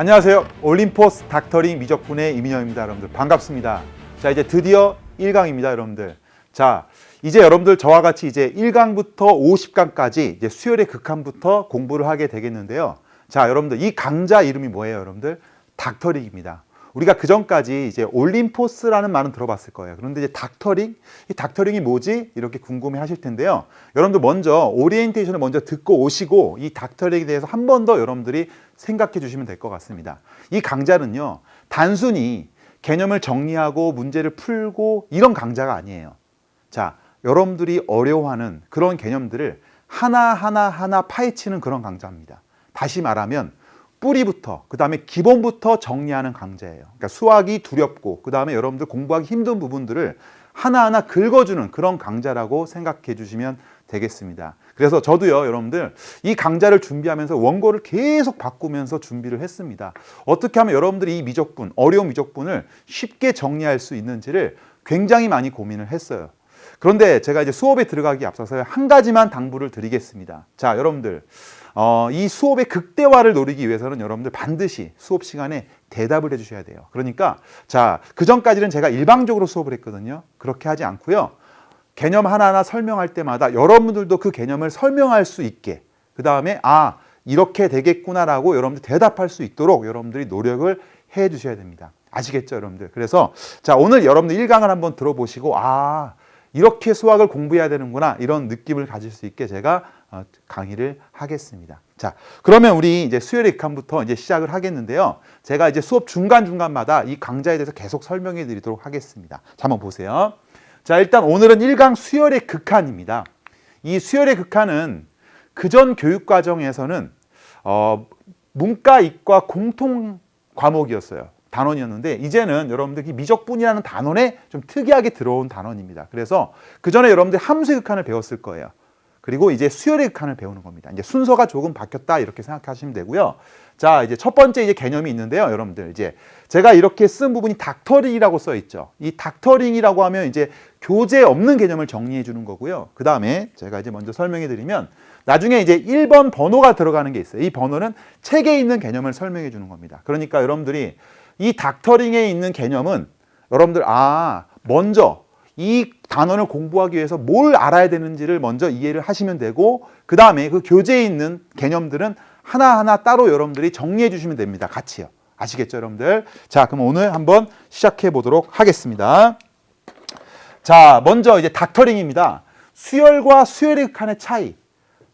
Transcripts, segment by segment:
안녕하세요. 올림포스 닥터링 미적분의 이민영입니다. 여러분들 반갑습니다. 자, 이제 드디어 1강입니다. 여러분들. 자, 이제 여러분들 저와 같이 이제 1강부터 50강까지 이제 수열의 극한부터 공부를 하게 되겠는데요. 자, 여러분들 이 강좌 이름이 뭐예요, 여러분들? 닥터링입니다. 우리가 그 전까지 이제 올림포스라는 말은 들어봤을 거예요. 그런데 이제 닥터링? 이 닥터링이 뭐지? 이렇게 궁금해 하실 텐데요. 여러분들 먼저 오리엔테이션을 먼저 듣고 오시고 이 닥터링에 대해서 한 번 더 여러분들이 생각해 주시면 될 것 같습니다. 이 강좌는요, 단순히 개념을 정리하고 문제를 풀고 이런 강좌가 아니에요. 자, 여러분들이 어려워하는 그런 개념들을 하나하나 파헤치는 그런 강좌입니다. 다시 말하면 뿌리부터, 그 다음에 기본부터 정리하는 강좌예요. 그러니까 수학이 두렵고, 그 다음에 여러분들 공부하기 힘든 부분들을 하나하나 긁어주는 그런 강좌라고 생각해 주시면 되겠습니다. 그래서 저도요, 여러분들 이 강좌를 준비하면서 원고를 계속 바꾸면서 준비를 했습니다. 어떻게 하면 여러분들이 이 미적분, 어려운 미적분을 쉽게 정리할 수 있는지를 굉장히 많이 고민을 했어요. 그런데 제가 이제 수업에 들어가기 앞서서 한 가지만 당부를 드리겠습니다. 자, 여러분들 이 수업의 극대화를 노리기 위해서는 여러분들 반드시 수업 시간에 대답을 해주셔야 돼요. 그러니까 자, 그 전까지는 제가 일방적으로 수업을 했거든요. 그렇게 하지 않고요. 개념 하나하나 설명할 때마다 여러분들도 그 개념을 설명할 수 있게, 그 다음에 이렇게 되겠구나라고 여러분들 대답할 수 있도록 여러분들이 노력을 해 주셔야 됩니다. 아시겠죠, 여러분들? 그래서 자, 오늘 여러분들 1강을 한번 들어보시고 이렇게 수학을 공부해야 되는구나, 이런 느낌을 가질 수 있게 제가 강의를 하겠습니다. 자, 그러면 우리 이제 수열의 극한부터 이제 시작을 하겠는데요. 제가 이제 수업 중간중간마다 이 강좌에 대해서 계속 설명해 드리도록 하겠습니다. 자, 한번 보세요. 자, 일단 오늘은 1강 수열의 극한입니다. 이 수열의 극한은 그전 교육 과정에서는 문과, 이과 공통 과목이었어요. 단원이었는데 이제는 여러분들 이 미적분이라는 단원에 좀 특이하게 들어온 단원입니다. 그래서 그 전에 여러분들 함수의 극한을 배웠을 거예요. 그리고 이제 수열의 극한을 배우는 겁니다. 이제 순서가 조금 바뀌었다, 이렇게 생각하시면 되고요. 자, 이제 첫 번째 이제 개념이 있는데요. 여러분들 이제 제가 이렇게 쓴 부분이 닥터링이라고 써 있죠. 이 닥터링이라고 하면 이제 교재 없는 개념을 정리해 주는 거고요. 그 다음에 제가 이제 먼저 설명해 드리면 나중에 이제 1번 번호가 들어가는 게 있어요. 이 번호는 책에 있는 개념을 설명해 주는 겁니다. 그러니까 여러분들이 이 닥터링에 있는 개념은 여러분들 먼저 이 단원을 공부하기 위해서 뭘 알아야 되는지를 먼저 이해를 하시면 되고, 그 다음에 그 교재에 있는 개념들은 하나하나 따로 여러분들이 정리해 주시면 됩니다. 같이요. 아시겠죠, 여러분들? 자, 그럼 오늘 한번 시작해 보도록 하겠습니다. 자, 먼저 이제 닥터링입니다. 수열과 수열의 극한의 차이.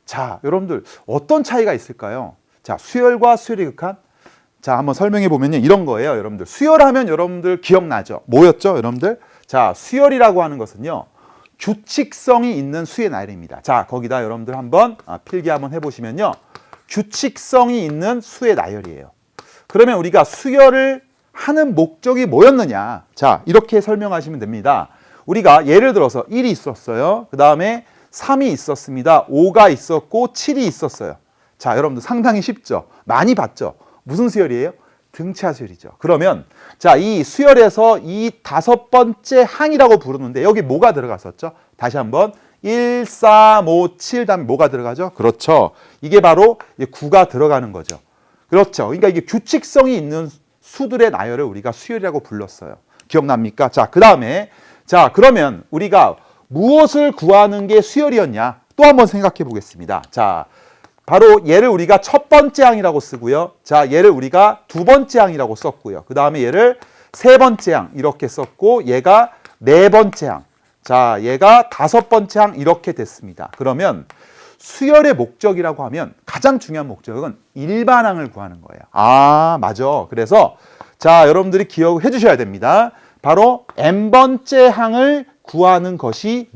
자, 여러분들 어떤 차이가 있을까요? 자, 수열과 수열의 극한. 자, 한번 설명해 보면요, 이런 거예요, 여러분들. 수열하면 여러분들 기억나죠? 뭐였죠, 여러분들? 자, 수열이라고 하는 것은요, 규칙성이 있는 수의 나열입니다. 자, 거기다 여러분들 한번 필기 한번 해보시면요, 규칙성이 있는 수의 나열이에요. 그러면 우리가 수열을 하는 목적이 뭐였느냐? 자, 이렇게 설명하시면 됩니다. 우리가 예를 들어서 1이 있었어요. 그 다음에 3이 있었습니다. 5가 있었고 7이 있었어요. 자, 여러분들 상당히 쉽죠? 많이 봤죠? 무슨 수열이에요? 등차 수열이죠. 그러면 자, 이 수열에서 이 5번째 항이라고 부르는데 여기 뭐가 들어갔었죠? 다시 한번 1, 3, 5, 7 다음에 뭐가 들어가죠? 그렇죠. 이게 바로 9가 들어가는 거죠. 그렇죠. 그러니까 이게 규칙성이 있는 수들의 나열을 우리가 수열이라고 불렀어요. 기억납니까? 자, 그 다음에 자, 그러면 우리가 무엇을 구하는 게 수열이었냐? 또 한번 생각해 보겠습니다. 자, 바로 얘를 우리가 첫 번째 항이라고 쓰고요. 자, 얘를 우리가 두 번째 항이라고 썼고요. 그 다음에 얘를 세 번째 항 이렇게 썼고, 얘가 네 번째 항. 자, 얘가 다섯 번째 항 이렇게 됐습니다. 그러면 수열의 목적이라고 하면 가장 중요한 목적은 일반항을 구하는 거예요. 맞아. 그래서 자, 여러분들이 기억해 주셔야 됩니다. 바로 n번째 항을 구하는 것이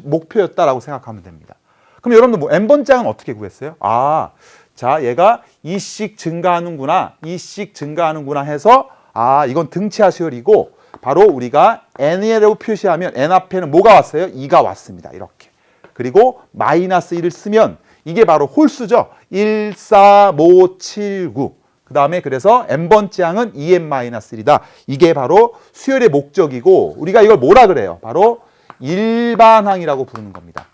목표였다라고 생각하면 됩니다. 그럼 여러분들 n번째 항은 어떻게 구했어요? 자, 얘가 2씩 증가하는구나, 2씩 증가하는구나 해서 이건 등차 수열이고, 바로 우리가 n이라고 표시하면 n 앞에는 뭐가 왔어요? 2가 왔습니다. 이렇게. 그리고 마이너스 1을 쓰면 이게 바로 홀수죠. 1, 4, 5, 7, 9. 그 다음에 그래서 n번째 항은 2n-1이다. 이게 바로 수열의 목적이고, 우리가 이걸 뭐라 그래요? 바로 일반항이라고 부르는 겁니다.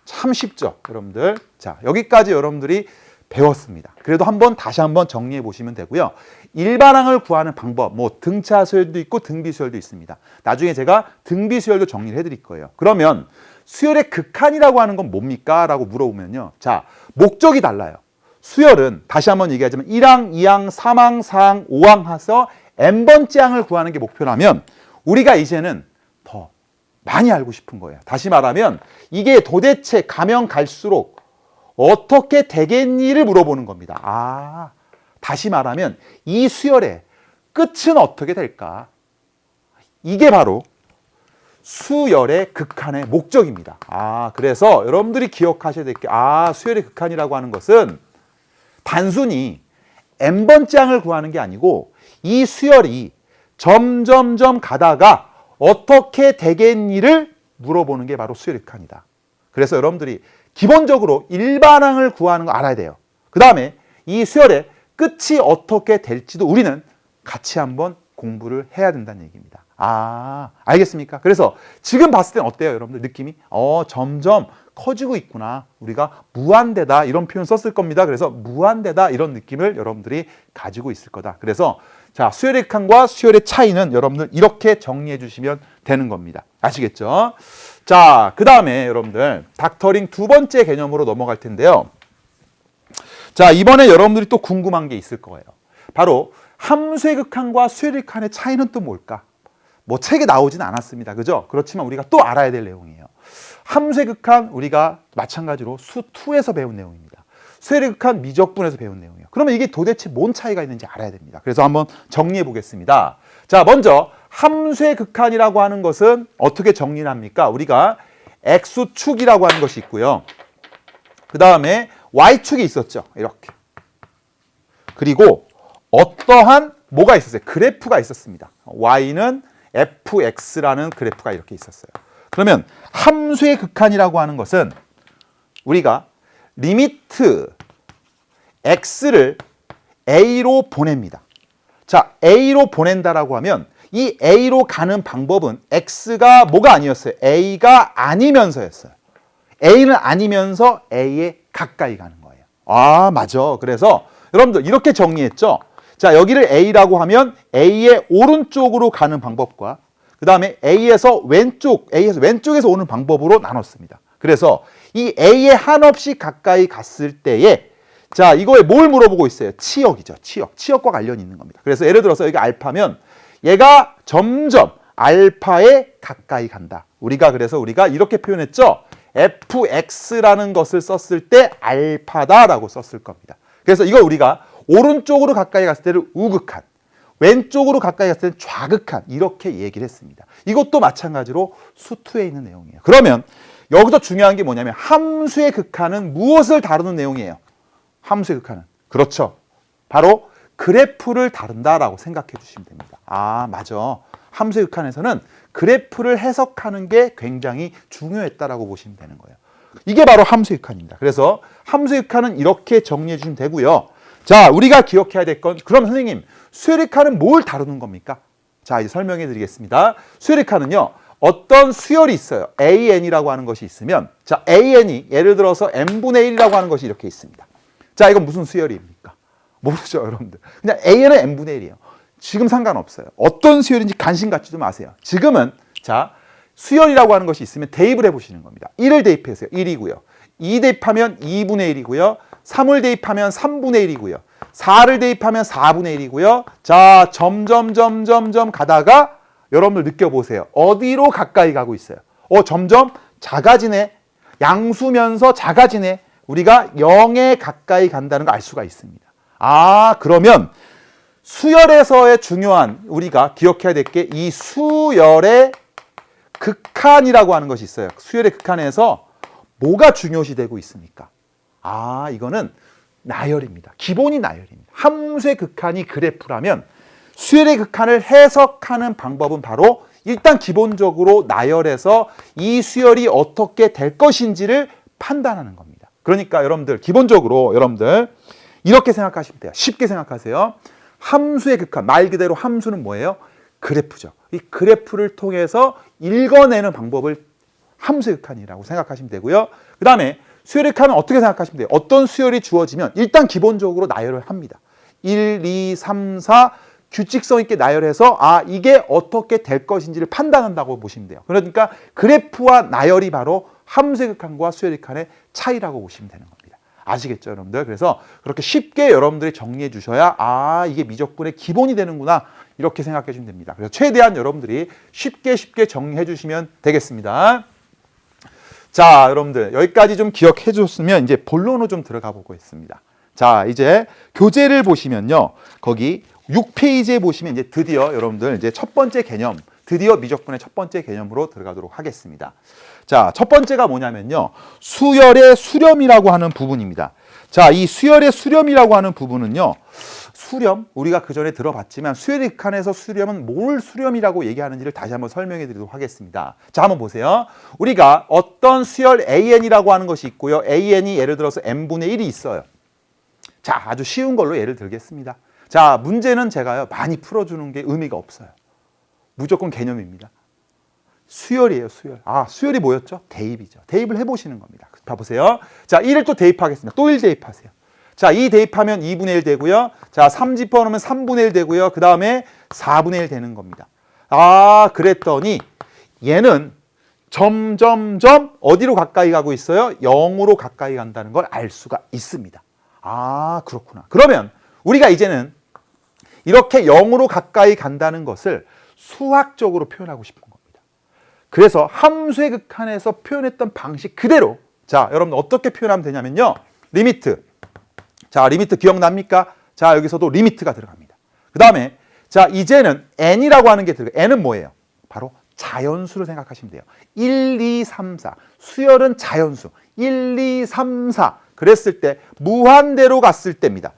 참 쉽죠, 여러분들. 자, 여기까지 여러분들이 배웠습니다. 그래도 다시 한번 정리해 보시면 되고요. 일반항을 구하는 방법, 뭐 등차 수열도 있고 등비 수열도 있습니다. 나중에 제가 등비 수열도 정리를 해드릴 거예요. 그러면 수열의 극한이라고 하는 건 뭡니까? 라고 물어보면요. 자, 목적이 달라요. 수열은 다시 한번 얘기하자면 1항, 2항, 3항, 4항, 5항 해서 n번째 항을 구하는 게 목표라면 우리가 이제는 더 많이 알고 싶은 거예요. 다시 말하면 이게 도대체 가면 갈수록 어떻게 되겠니를 물어보는 겁니다. 다시 말하면 이 수열의 끝은 어떻게 될까? 이게 바로 수열의 극한의 목적입니다. 그래서 여러분들이 기억하셔야 될 게, 수열의 극한이라고 하는 것은 단순히 n번째 항을 구하는 게 아니고 이 수열이 점점점 가다가 어떻게 되겠니를 물어보는 게 바로 수열의 극한이다. 그래서 여러분들이 기본적으로 일반항을 구하는 거 알아야 돼요. 그 다음에 이 수열의 끝이 어떻게 될지도 우리는 같이 한번 공부를 해야 된다는 얘기입니다. 알겠습니까? 그래서 지금 봤을 땐 어때요, 여러분들 느낌이? 점점 커지고 있구나. 우리가 무한대다 이런 표현 썼을 겁니다. 그래서 무한대다 이런 느낌을 여러분들이 가지고 있을 거다. 그래서 자, 수열의 극한과 수열의 차이는 여러분들 이렇게 정리해 주시면 되는 겁니다. 아시겠죠? 자, 그 다음에 여러분들 닥터링 두 번째 개념으로 넘어갈 텐데요. 자, 이번에 여러분들이 또 궁금한 게 있을 거예요. 바로 함수의 극한과 수열의 극한의 차이는 또 뭘까? 뭐 책에 나오진 않았습니다. 그죠? 그렇지만 우리가 또 알아야 될 내용이에요. 함수의 극한 우리가 마찬가지로 수2에서 배운 내용입니다. 수열의 극한 미적분에서 배운 내용이에요. 그러면 이게 도대체 뭔 차이가 있는지 알아야 됩니다. 그래서 한번 정리해 보겠습니다. 자, 먼저 함수의 극한이라고 하는 것은 어떻게 정리를 합니까? 우리가 x축이라고 하는 것이 있고요. 그 다음에 y축이 있었죠. 이렇게. 그리고 어떠한 뭐가 있었어요? 그래프가 있었습니다. y는 fx라는 그래프가 이렇게 있었어요. 그러면 함수의 극한이라고 하는 것은 우리가 리미트 x를 a로 보냅니다. 자, a로 보낸다라고 하면 이 a로 가는 방법은 x가 뭐가 아니었어요? a가 아니면서였어요. a는 아니면서 a에 가까이 가는 거예요. 맞아. 그래서 여러분들 이렇게 정리했죠? 자, 여기를 a라고 하면 a의 오른쪽으로 가는 방법과 그 다음에 a에서 왼쪽에서 오는 방법으로 나눴습니다. 그래서 이 a에 한없이 가까이 갔을 때에 자, 이거에 뭘 물어보고 있어요? 치역이죠. 치역과 관련이 있는 겁니다. 그래서 예를 들어서 여기 알파면 얘가 점점 알파에 가까이 간다. 그래서 우리가 이렇게 표현했죠. fx라는 것을 썼을 때 알파다라고 썼을 겁니다. 그래서 이걸 우리가 오른쪽으로 가까이 갔을 때는 우극한, 왼쪽으로 가까이 갔을 때는 좌극한 이렇게 얘기를 했습니다. 이것도 마찬가지로 수2에 있는 내용이에요. 그러면 여기서 중요한 게 뭐냐면 함수의 극한은 무엇을 다루는 내용이에요? 함수의 극한은 그렇죠. 바로 그래프를 다룬다라고 생각해 주시면 됩니다. 맞아. 함수의 극한에서는 그래프를 해석하는 게 굉장히 중요했다라고 보시면 되는 거예요. 이게 바로 함수의 극한입니다. 그래서 함수의 극한은 이렇게 정리해 주시면 되고요. 자, 우리가 기억해야 될 건 그럼 선생님, 수열의 극한은 뭘 다루는 겁니까? 자, 이제 설명해 드리겠습니다. 수열의 극한은요. 어떤 수열이 있어요. an이라고 하는 것이 있으면 자, an이 예를 들어서 n분의 1이라고 하는 것이 이렇게 있습니다. 자, 이건 무슨 수열입니까? 모르죠, 여러분들. 그냥 a는 n분의 1이에요. 지금 상관없어요. 어떤 수열인지 관심 갖지도 마세요. 지금은 자, 수열이라고 하는 것이 있으면 대입을 해보시는 겁니다. 1을 대입해서요. 1이고요. 2 대입하면 2분의 1이고요. 3을 대입하면 3분의 1이고요. 4를 대입하면 4분의 1이고요. 자, 점점 가다가 여러분들 느껴보세요. 어디로 가까이 가고 있어요? 점점 작아지네. 양수면서 작아지네. 우리가 0에 가까이 간다는 걸 알 수가 있습니다. 그러면 수열에서의 중요한 우리가 기억해야 될 게 이 수열의 극한이라고 하는 것이 있어요. 수열의 극한에서 뭐가 중요시 되고 있습니까? 이거는 나열입니다. 기본이 나열입니다. 함수의 극한이 그래프라면 수열의 극한을 해석하는 방법은 바로 일단 기본적으로 나열해서 이 수열이 어떻게 될 것인지를 판단하는 겁니다. 그러니까 여러분들 기본적으로 여러분들 이렇게 생각하시면 돼요. 쉽게 생각하세요. 함수의 극한, 말 그대로 함수는 뭐예요? 그래프죠. 이 그래프를 통해서 읽어내는 방법을 함수의 극한이라고 생각하시면 되고요. 그 다음에 수열의 극한은 어떻게 생각하시면 돼요? 어떤 수열이 주어지면 일단 기본적으로 나열을 합니다. 1, 2, 3, 4 규칙성 있게 나열해서 이게 어떻게 될 것인지를 판단한다고 보시면 돼요. 그러니까 그래프와 나열이 바로 함수의 극한과 수열의 극한의 차이라고 보시면 되는 겁니다. 아시겠죠, 여러분들? 그래서 그렇게 쉽게 여러분들이 정리해 주셔야 이게 미적분의 기본이 되는구나 이렇게 생각해 주면 됩니다. 그래서 최대한 여러분들이 쉽게 정리해 주시면 되겠습니다. 자, 여러분들 여기까지 좀 기억해 줬으면 이제 본론으로 좀 들어가 보고 있습니다. 자, 이제 교재를 보시면요. 거기 6페이지에 보시면 이제 드디어 여러분들 이제 첫 번째 개념, 드디어 미적분의 첫 번째 개념으로 들어가도록 하겠습니다. 자, 첫 번째가 뭐냐면요. 수열의 수렴이라고 하는 부분입니다. 자, 이 수열의 수렴이라고 하는 부분은요. 수렴, 우리가 그 전에 들어봤지만 수열의 극한에서 수렴은 뭘 수렴이라고 얘기하는지를 다시 한번 설명해 드리도록 하겠습니다. 자, 한번 보세요. 우리가 어떤 수열 AN이라고 하는 것이 있고요. AN이 예를 들어서 n분의 1이 있어요. 자, 아주 쉬운 걸로 예를 들겠습니다. 자, 문제는 제가요 많이 풀어주는 게 의미가 없어요. 무조건 개념입니다. 수열이에요, 수열. 수열이 뭐였죠? 대입이죠. 대입을 해보시는 겁니다. 봐보세요. 자, 1을 또 대입하겠습니다. 또 1 대입하세요. 자, 2 대입하면 2분의 1 되고요. 자, 3 집어넣으면 3분의 1 되고요. 그 다음에 4분의 1 되는 겁니다. 그랬더니 얘는 점점점 어디로 가까이 가고 있어요? 0으로 가까이 간다는 걸 알 수가 있습니다. 그렇구나. 그러면 우리가 이제는 이렇게 0으로 가까이 간다는 것을 수학적으로 표현하고 싶은 겁니다. 그래서 함수의 극한에서 표현했던 방식 그대로, 자, 여러분 어떻게 표현하면 되냐면요. 리미트. 자, 리미트 기억납니까? 자, 여기서도 리미트가 들어갑니다. 그 다음에 자, 이제는 n이라고 하는 게 들어가요. n은 뭐예요? 바로 자연수를 생각하시면 돼요. 1, 2, 3, 4. 수열은 자연수. 1, 2, 3, 4. 그랬을 때 무한대로 갔을 때입니다.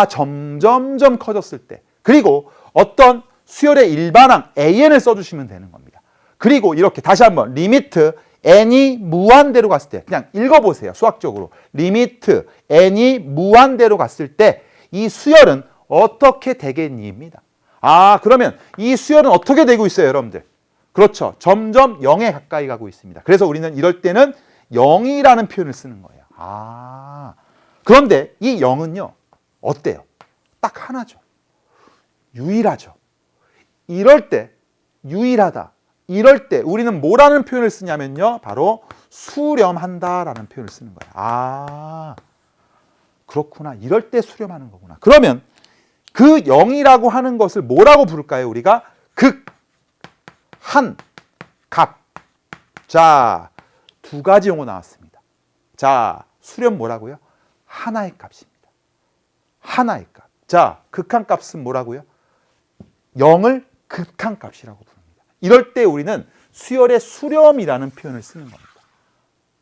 점점점 커졌을 때. 그리고 어떤 수열의 일반항 AN을 써주시면 되는 겁니다. 그리고 이렇게 다시 한번 리미트 n이 무한대로 갔을 때 그냥 읽어보세요. 수학적으로. 리미트 n이 무한대로 갔을 때 이 수열은 어떻게 되겠니입니다. 그러면 이 수열은 어떻게 되고 있어요, 여러분들? 그렇죠. 점점 0에 가까이 가고 있습니다. 그래서 우리는 이럴 때는 0이라는 표현을 쓰는 거예요. 그런데 이 0은요. 어때요? 딱 하나죠. 유일하죠. 이럴 때 유일하다. 이럴 때 우리는 뭐라는 표현을 쓰냐면요. 바로 수렴한다라는 표현을 쓰는 거예요. 그렇구나. 이럴 때 수렴하는 거구나. 그러면 그 0이라고 하는 것을 뭐라고 부를까요? 우리가 극, 한, 값. 자, 두 가지 용어 나왔습니다. 자, 수렴 뭐라고요? 하나의 값입니다. 하나의 값. 자, 극한값은 뭐라고요? 0을 극한값이라고 부릅니다. 이럴 때 우리는 수열의 수렴이라는 표현을 쓰는 겁니다.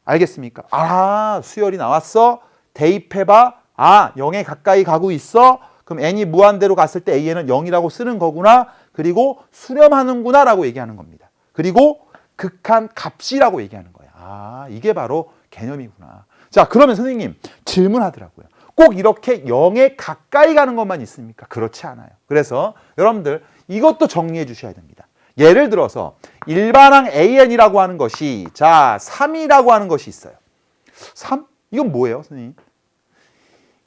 알겠습니까? 수열이 나왔어. 대입해봐. 0에 가까이 가고 있어. 그럼 n이 무한대로 갔을 때 an은 0이라고 쓰는 거구나. 그리고 수렴하는구나 라고 얘기하는 겁니다. 그리고 극한값이라고 얘기하는 거예요. 이게 바로 개념이구나. 자, 그러면 선생님 질문하더라고요. 꼭 이렇게 0에 가까이 가는 것만 있습니까? 그렇지 않아요. 그래서 여러분들 이것도 정리해 주셔야 됩니다. 예를 들어서 일반항 AN이라고 하는 것이 3이라고 하는 것이 있어요. 3? 이건 뭐예요, 선생님?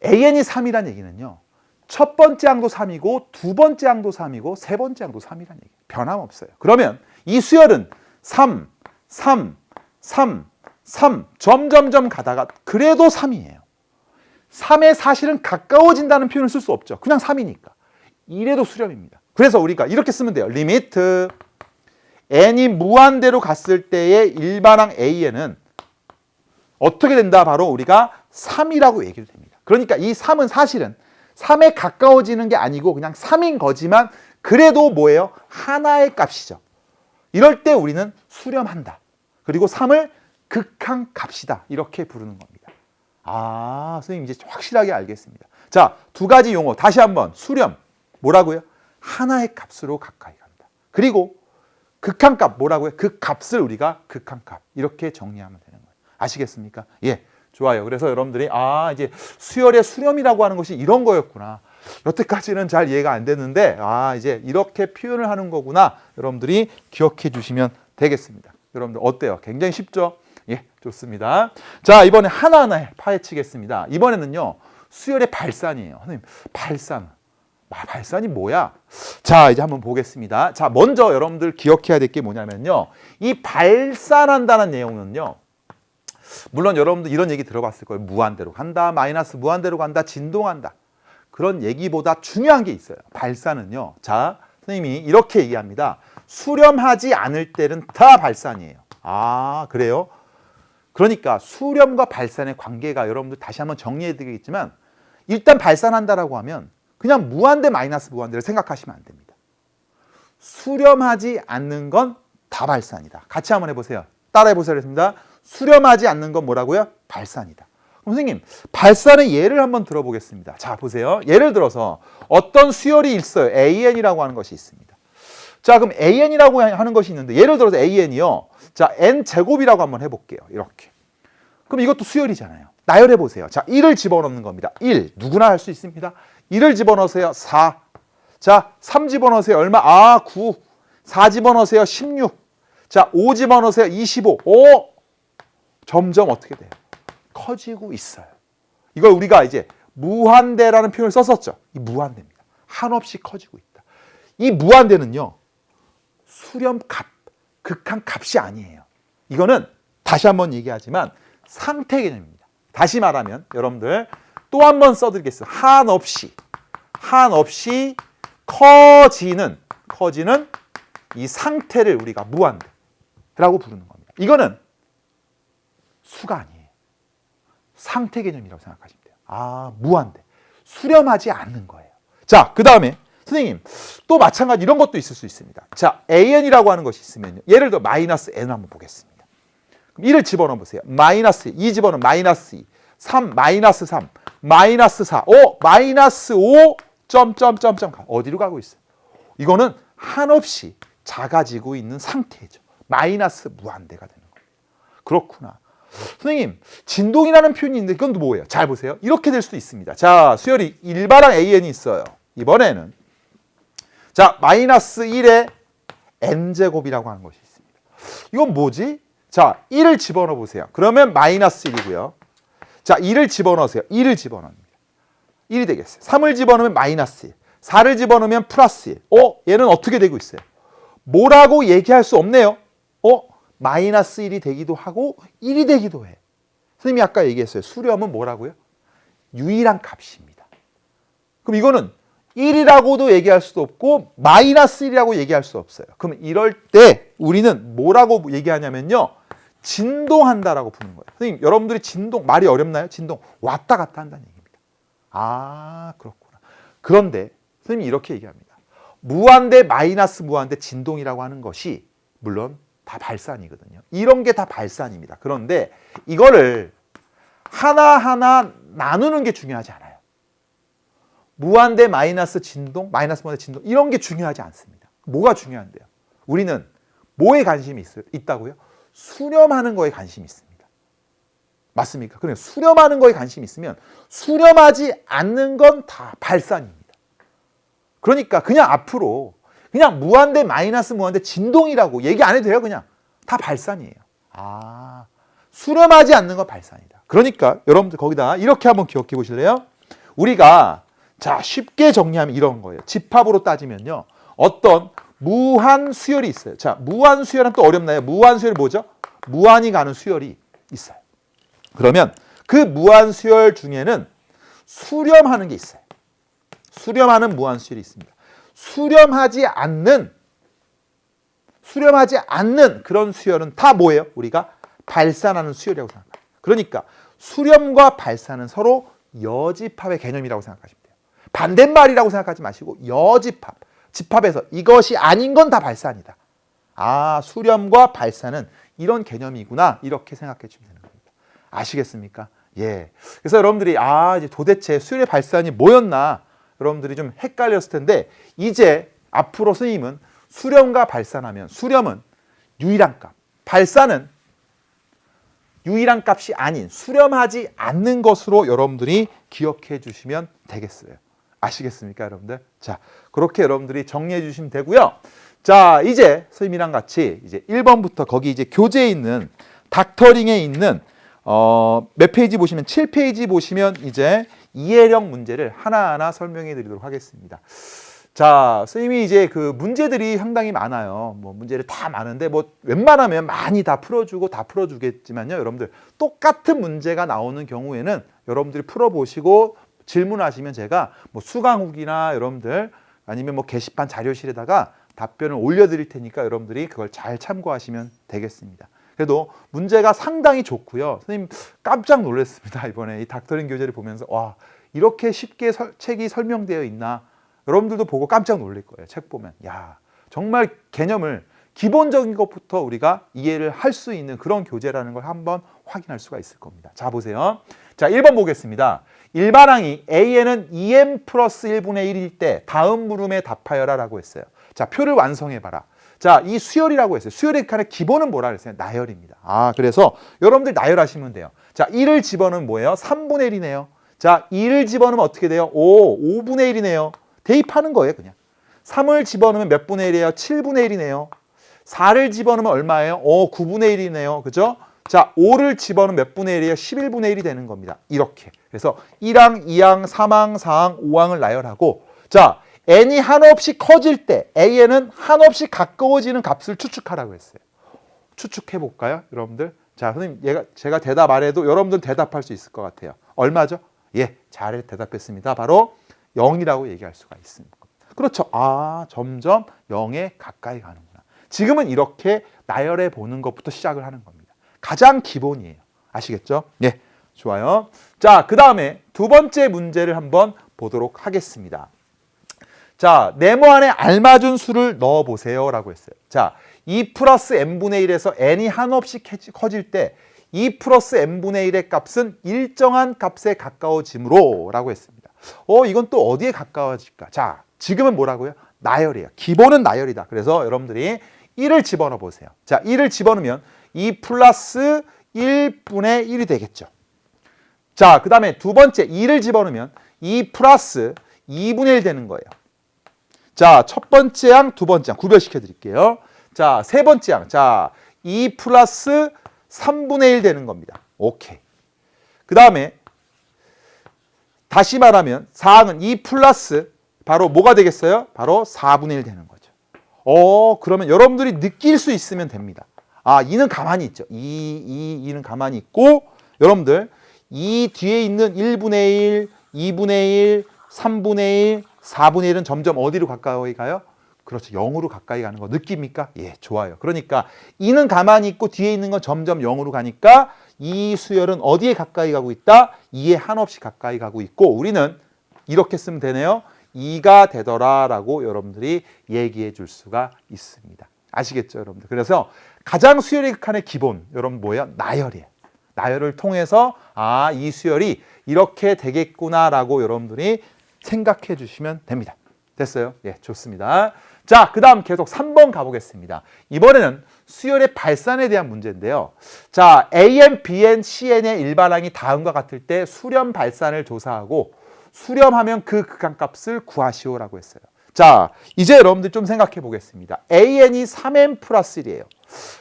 AN이 3이란 얘기는요. 첫 번째 항도 3이고 두 번째 항도 3이고 세 번째 항도 3이란 얘기예요. 변함없어요. 그러면 이 수열은 3, 3, 3, 3 점점점 가다가 그래도 3이에요. 3에 사실은 가까워진다는 표현을 쓸 수 없죠. 그냥 3이니까. 이래도 수렴입니다. 그래서 우리가 이렇게 쓰면 돼요. 리미트 n이 무한대로 갔을 때의 일반항 AN은 어떻게 된다? 바로 우리가 3이라고 얘기를 됩니다. 그러니까 이 3은 사실은 3에 가까워지는 게 아니고 그냥 3인 거지만 그래도 뭐예요? 하나의 값이죠. 이럴 때 우리는 수렴한다. 그리고 3을 극한값이다. 이렇게 부르는 겁니다. 선생님 이제 확실하게 알겠습니다. 자, 두 가지 용어 다시 한번. 수렴 뭐라고요? 하나의 값으로 가까이 간다. 그리고 극한값 뭐라고요? 그 값을 우리가 극한값 이렇게 정리하면 되는 거예요. 아시겠습니까? 예, 좋아요. 그래서 여러분들이 이제 수열의 수렴이라고 하는 것이 이런 거였구나. 여태까지는 잘 이해가 안 됐는데 이제 이렇게 표현을 하는 거구나. 여러분들이 기억해 주시면 되겠습니다. 여러분들 어때요? 굉장히 쉽죠? 예, 좋습니다. 자, 이번에 하나하나 파헤치겠습니다. 이번에는요. 수열의 발산이에요. 선생님, 발산. 발산이 뭐야? 자, 이제 한번 보겠습니다. 자, 먼저 여러분들 기억해야 될 게 뭐냐면요. 이 발산한다는 내용은요. 물론 여러분들 이런 얘기 들어봤을 거예요. 무한대로 간다, 마이너스 무한대로 간다, 진동한다. 그런 얘기보다 중요한 게 있어요. 발산은요. 자, 선생님이 이렇게 얘기합니다. 수렴하지 않을 때는 다 발산이에요. 아, 그래요? 그러니까 수렴과 발산의 관계가 여러분들 다시 한번 정리해 드리겠지만 일단 발산한다라고 하면 그냥 무한대 마이너스 무한대를 생각하시면 안 됩니다. 수렴하지 않는 건 다 발산이다. 같이 한번 해보세요. 따라해 보세요. 그랬습니다. 수렴하지 않는 건 뭐라고요? 발산이다. 그럼 선생님, 발산의 예를 한번 들어보겠습니다. 자, 보세요. 예를 들어서 어떤 수열이 있어요. AN이라고 하는 것이 있습니다. 자, 그럼 AN이라고 하는 것이 있는데 예를 들어서 AN이요. 자, N제곱이라고 한번 해볼게요. 이렇게. 그럼 이것도 수열이잖아요. 나열해 보세요. 자, 1을 집어넣는 겁니다. 1. 누구나 할 수 있습니다. 1을 집어넣으세요. 4. 자, 3 집어넣으세요. 얼마? 아, 9. 4 집어넣으세요. 16. 자, 5 집어넣으세요. 25. 오! 점점 어떻게 돼요? 커지고 있어요. 이걸 우리가 이제 무한대라는 표현을 썼었죠. 이 무한대입니다. 한없이 커지고 있다. 이 무한대는요. 수렴값, 극한값이 아니에요. 이거는 다시 한번 얘기하지만 상태 개념입니다. 다시 말하면 여러분들 또 한 번 써드리겠습니다. 한없이 커지는 이 상태를 우리가 무한대라고 부르는 겁니다. 이거는 수가 아니에요. 상태 개념이라고 생각하시면 돼요. 아, 무한대. 수렴하지 않는 거예요. 자, 그 다음에 선생님 또 마찬가지 이런 것도 있을 수 있습니다. 자, AN이라고 하는 것이 있으면요. 예를 들어 마이너스 N을 한번 보겠습니다. 그럼 1을 집어넣어 보세요. 마이너스 2 집어넣으면 마이너스 2, 3 마이너스 3, 마이너스 4, 마이너스 5, 점점점점 어디로 가고 있어요? 이거는 한없이 작아지고 있는 상태죠. 마이너스 무한대가 되는 거예요. 그렇구나. 선생님, 진동이라는 표현이 있는데 이건 또 뭐예요? 잘 보세요. 이렇게 될 수도 있습니다. 자, 수열이 일반항 AN이 있어요. 이번에는 자, 마이너스 1의 N제곱이라고 하는 것이 있습니다. 이건 뭐지? 자, 1을 집어넣어 보세요. 그러면 마이너스 1이고요. 자, 2를 집어넣으세요. 2를 집어넣습니다. 1이 되겠어요. 3을 집어넣으면 마이너스 1. 4를 집어넣으면 플러스 1. 얘는 어떻게 되고 있어요? 뭐라고 얘기할 수 없네요. 마이너스 1이 되기도 하고 1이 되기도 해. 선생님이 아까 얘기했어요. 수렴은 뭐라고요? 유일한 값입니다. 그럼 이거는 1이라고도 얘기할 수도 없고 마이너스 1이라고 얘기할 수 없어요. 그럼 이럴 때 우리는 뭐라고 얘기하냐면요. 진동한다라고 부르는 거예요. 선생님, 여러분들이 진동, 말이 어렵나요? 진동, 왔다 갔다 한다는 얘기입니다. 아, 그렇구나. 그런데 선생님이 이렇게 얘기합니다. 무한대, 마이너스 무한대, 진동이라고 하는 것이 물론 다 발산이거든요. 이런 게 다 발산입니다. 그런데 이거를 하나하나 나누는 게 중요하지 않아요. 무한대, 마이너스 진동, 마이너스 무한대 진동 이런 게 중요하지 않습니다. 뭐가 중요한데요? 우리는 뭐에 관심이 있다고요? 수렴하는 거에 관심이 있습니다. 맞습니까? 그러니까 수렴하는 거에 관심이 있으면 수렴하지 않는 건 다 발산입니다. 그러니까 그냥 앞으로 그냥 무한대, 마이너스 무한대 진동이라고 얘기 안 해도 돼요. 그냥 다 발산이에요. 아, 수렴하지 않는 건 발산이다. 그러니까 여러분들 거기다 이렇게 한번 기억해 보실래요? 우리가 자, 쉽게 정리하면 이런 거예요. 집합으로 따지면요. 어떤 무한 수열이 있어요. 자, 무한 수열은 또 어렵나요? 무한 수열이 뭐죠? 무한히 가는 수열이 있어요. 그러면 그 무한 수열 중에는 수렴하는 게 있어요. 수렴하는 무한 수열이 있습니다. 수렴하지 않는 그런 수열은 다 뭐예요? 우리가 발산하는 수열이라고 생각합니다. 그러니까 수렴과 발산은 서로 여집합의 개념이라고 생각하시면 돼요. 반대말이라고 생각하지 마시고 여집합. 집합에서 이것이 아닌 건 다 발산이다. 아, 수렴과 발산은 이런 개념이구나. 이렇게 생각해 주면 되는 겁니다. 아시겠습니까? 예. 그래서 여러분들이 이제 도대체 수열의 발산이 뭐였나? 여러분들이 좀 헷갈렸을 텐데 이제 앞으로 선생님은 수렴과 발산하면 수렴은 유일한 값, 발산은 유일한 값이 아닌 수렴하지 않는 것으로 여러분들이 기억해 주시면 되겠어요. 아시겠습니까, 여러분들? 자, 그렇게 여러분들이 정리해 주시면 되고요. 자, 이제 선생님이랑 같이 이제 1번부터 거기 이제 교재에 있는 닥터링에 있는 몇 페이지 보시면 7페이지 보시면 이제 이해력 문제를 하나하나 설명해 드리도록 하겠습니다. 자, 선생님이 이제 그 문제들이 상당히 많아요. 뭐 문제를 다 많은데 뭐 웬만하면 많이 다 풀어주고 다 풀어주겠지만요. 여러분들 똑같은 문제가 나오는 경우에는 여러분들이 풀어보시고 질문하시면 제가 뭐 수강후기나 여러분들 아니면 뭐 게시판 자료실에다가 답변을 올려드릴 테니까 여러분들이 그걸 잘 참고하시면 되겠습니다. 그래도 문제가 상당히 좋고요. 선생님 깜짝 놀랐습니다. 이번에 이 닥터링 교재를 보면서 와, 이렇게 쉽게 책이 설명되어 있나. 여러분들도 보고 깜짝 놀랄 거예요. 책 보면. 야, 정말 개념을 기본적인 것부터 우리가 이해를 할 수 있는 그런 교재라는 걸 한번 확인할 수가 있을 겁니다. 자, 보세요. 자, 1번 보겠습니다. 일반항이 A에는 2m 플러스 1분의 1일 때 다음 물음에 답하여라 라고 했어요. 자, 표를 완성해봐라. 자, 이 수열이라고 했어요. 수열의 칸의 기본은 뭐라 그랬어요? 나열입니다. 아, 그래서 여러분들 나열하시면 돼요. 자, 1을 집어넣으면 뭐예요? 3분의 1이네요. 자, 2를 집어넣으면 어떻게 돼요? 5분의 1이네요. 대입하는 거예요, 그냥. 3을 집어넣으면 몇 분의 1이에요? 7분의 1이네요. 4를 집어넣으면 얼마예요? 9분의 1이네요. 그죠? 자, 5를 집어넣으면 몇 분의 1이에요? 11분의 1이 되는 겁니다. 이렇게. 그래서 1항, 2항, 3항, 4항, 5항을 나열하고 자, n이 한없이 커질 때 A에는 한없이 가까워지는 값을 추측하라고 했어요. 추측해 볼까요, 여러분들? 자, 선생님, 제가 대답 안 해도 여러분들 대답할 수 있을 것 같아요. 얼마죠? 예, 잘 대답했습니다. 바로 0이라고 얘기할 수가 있습니다. 그렇죠. 아, 점점 0에 가까이 가는구나. 지금은 이렇게 나열해 보는 것부터 시작을 하는 겁니다. 가장 기본이에요. 아시겠죠? 예, 좋아요. 자, 그 다음에 두 번째 문제를 한번 보도록 하겠습니다. 자, 네모 안에 알맞은 수를 넣어보세요 라고 했어요. 자, 2 플러스 n분의 1에서 n이 한없이 커질 때 2 플러스 n분의 1의 값은 일정한 값에 가까워지므로 라고 했습니다. 이건 또 어디에 가까워질까? 자, 지금은 뭐라고요? 나열이에요. 기본은 나열이다. 그래서 여러분들이 1을 집어넣어 보세요. 자, 1을 집어넣으면 2 플러스 1분의 1이 되겠죠. 자, 그 다음에 두 번째 2를 집어넣으면 2 플러스 2분의 1 되는 거예요. 자, 첫 번째 항, 두 번째 항 구별시켜 드릴게요. 자, 세 번째 항. 자, 2 플러스 3분의 1 되는 겁니다. 오케이. 그 다음에 다시 말하면 4항은 2 플러스 바로 뭐가 되겠어요? 바로 4분의 1 되는 거죠. 그러면 여러분들이 느낄 수 있으면 됩니다. 아, 2는 가만히 있죠. 2는 가만히 있고 여러분들 이 뒤에 있는 1분의 1, 2분의 1, 3분의 1, 4분의 1은 점점 어디로 가까이 가요? 그렇죠. 0으로 가까이 가는 거 느낍니까? 예, 좋아요. 그러니까 2는 가만히 있고 뒤에 있는 건 점점 0으로 가니까 이 수열은 어디에 가까이 가고 있다? 2에 한없이 가까이 가고 있고 우리는 이렇게 쓰면 되네요. 2가 되더라라고 여러분들이 얘기해 줄 수가 있습니다. 아시겠죠, 여러분들? 그래서 가장 수열의 극한의 기본, 여러분 뭐예요? 나열이에요. 나열을 통해서 아, 이 수열이 이렇게 되겠구나라고 여러분들이 생각해 주시면 됩니다. 됐어요? 예, 좋습니다. 자, 그 다음 계속 3번 가보겠습니다. 이번에는 수열의 발산에 대한 문제인데요. 자, AN, BN, CN의 일반항이 다음과 같을 때 수렴 발산을 조사하고 수렴하면 그 극한값을 구하시오라고 했어요. 자, 이제 여러분들 좀 생각해 보겠습니다. AN이 3n 플러스 1이에요.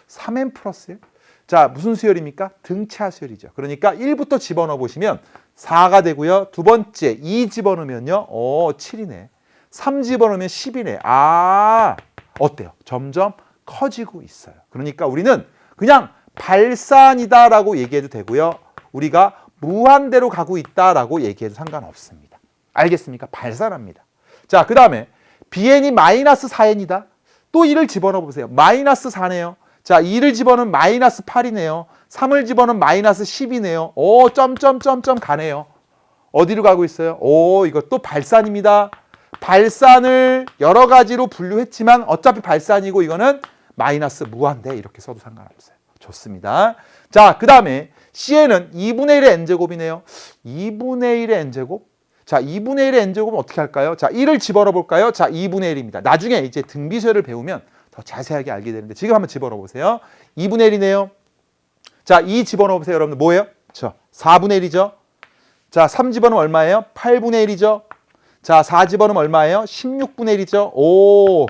3n 플러스 1? 자, 무슨 수열입니까? 등차 수열이죠. 그러니까 1부터 집어넣어 보시면 4가 되고요. 두 번째 2 집어넣으면요. 7이네. 3 집어넣으면 10이네. 아, 어때요? 점점 커지고 있어요. 그러니까 우리는 그냥 발산이다라고 얘기해도 되고요. 우리가 무한대로 가고 있다라고 얘기해도 상관없습니다. 알겠습니까? 발산합니다. 자, 그 다음에 BN이 마이너스 4n이다. 또 1을 집어넣어 보세요. 마이너스 4네요. 자, 2를 집어넣으면 마이너스 8이네요. 3을 집어넣으면 마이너스 10이네요. 점점점점 가네요. 어디로 가고 있어요? 이것도 발산입니다. 발산을 여러 가지로 분류했지만 어차피 발산이고 이거는 마이너스 무한대 이렇게 써도 상관없어요. 좋습니다. 자, 그 다음에 C에는 2분의 1의 n제곱이네요. 2분의 1의 n제곱? 자, 2분의 1의 n제곱은 어떻게 할까요? 자, 1을 집어넣어 볼까요? 자, 2분의 1입니다. 나중에 이제 등비수열을 배우면 더 자세하게 알게 되는데 지금 한번 집어넣어 보세요. 2분의 1이네요. 자, 2 집어넣어 보세요. 여러분들 뭐예요? 저 4분의 1이죠. 자, 3 집어넣으면 얼마예요? 8분의 1이죠. 자, 4 집어넣으면 얼마예요? 16분의 1이죠. 오.